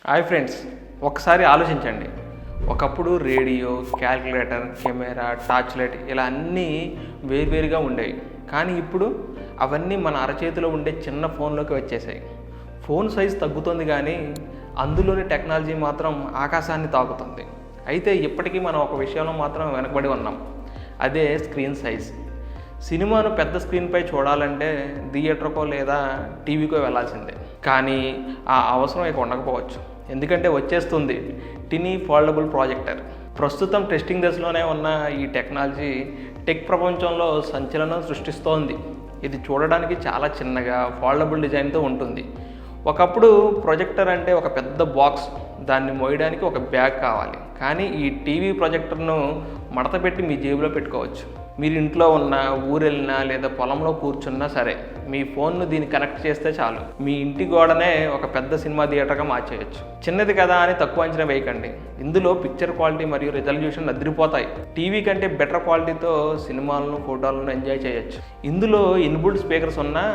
Hi friends, ఒకసారి ఆలోచించండి. ఒకప్పుడు radio, calculator, camera, torch light ఇలా అన్నీ వేరువేరుగా ఉండేవి. కానీ ఇప్పుడు అవన్నీ మన అరచేతిలో ఉండే చిన్న ఫోన్లోకి వచ్చేసాయి. ఫోన్ సైజ్ తగ్గుతుంది కానీ అందులోని టెక్నాలజీ మాత్రం ఆకాశాన్ని తాకుతుంది. అయితే ఇప్పటికీ మనం ఒక విషయంలో మాత్రం వెనకబడి ఉన్నాం. అదే స్క్రీన్ సైజ్. సినిమాను పెద్ద స్క్రీన్పై చూడాలంటే థియేటర్కో లేదా టీవీకో వెళ్ళాల్సిందే. కానీ ఆ అవసరం ఇక ఉండకపోవచ్చు. ఎందుకంటే వచ్చేస్తుంది టినీ ఫోల్డబుల్ ప్రాజెక్టర్. ప్రస్తుతం టెస్టింగ్ దశలోనే ఉన్న ఈ టెక్నాలజీ టెక్ ప్రపంచంలో సంచలనం సృష్టిస్తోంది. ఇది చూడడానికి చాలా చిన్నగా ఫోల్డబుల్ డిజైన్తో ఉంటుంది. ఒకప్పుడు ప్రొజెక్టర్ అంటే ఒక పెద్ద బాక్స్, దాన్ని మోయడానికి ఒక బ్యాగ్ కావాలి. కానీ ఈ టీవీ ప్రొజెక్టర్ను మడత పెట్టి మీ జేబులో పెట్టుకోవచ్చు. మీరు ఇంట్లో ఉన్న, ఊరెళ్ళినా లేదా పొలంలో కూర్చున్నా సరే మీ ఫోన్ను దీన్ని కనెక్ట్ చేస్తే చాలు, మీ ఇంటి గోడనే ఒక పెద్ద సినిమా థియేటర్గా మార్చేయచ్చు. చిన్నది కదా అని తక్కువ అంచనా వేయకండి. ఇందులో పిక్చర్ క్వాలిటీ మరియు రిజల్యూషన్ అదిరిపోతాయి. టీవీ కంటే బెటర్ క్వాలిటీతో సినిమాలను, ఫోటోలను ఎంజాయ్ చేయొచ్చు. ఇందులో ఇన్బుల్ట్ స్పీకర్స్ ఉన్నా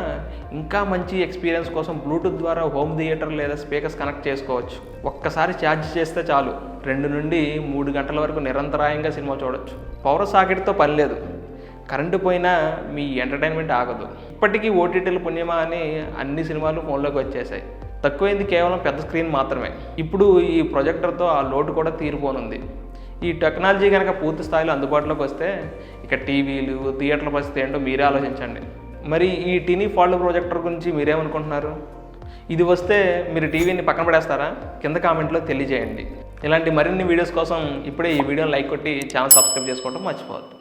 ఇంకా మంచి ఎక్స్పీరియన్స్ కోసం బ్లూటూత్ ద్వారా హోమ్ థియేటర్ లేదా స్పీకర్స్ కనెక్ట్ చేసుకోవచ్చు. ఒక్కసారి ఛార్జ్ చేస్తే చాలు 2 నుండి 3 గంటల వరకు నిరంతరాయంగా సినిమా చూడొచ్చు. పవర్ సాకెట్తో పని లేదు. కరెంటు పోయినా మీ ఎంటర్టైన్మెంట్ ఆగదు. ఇప్పటికీ ఓటీటీల పుణ్యమా అని అన్ని సినిమాలు ఫోన్లోకి వచ్చేసాయి. తక్కువైంది కేవలం పెద్ద స్క్రీన్ మాత్రమే. ఇప్పుడు ఈ ప్రొజెక్టర్తో ఆ లోటు కూడా తీరిపోనుంది. ఈ టెక్నాలజీ కనుక పూర్తి స్థాయిలో అందుబాటులోకి వస్తే ఇక టీవీలు, థియేటర్ల పరిస్థితి ఏంటో మీరే ఆలోచించండి. మరి ఈ టీనీ ఫోల్డబుల్ ప్రొజెక్టర్ గురించి మీరేమనుకుంటున్నారు? ఇది వస్తే మీరు టీవీని పక్కన పడేస్తారా? కింద కామెంట్లో తెలియజేయండి. ఇలాంటి మరిన్ని వీడియోస్ కోసం ఇప్పుడే ఈ వీడియోని లైక్ కొట్టి ఛానల్ సబ్స్క్రైబ్ చేసుకోవడం మర్చిపోవద్దు.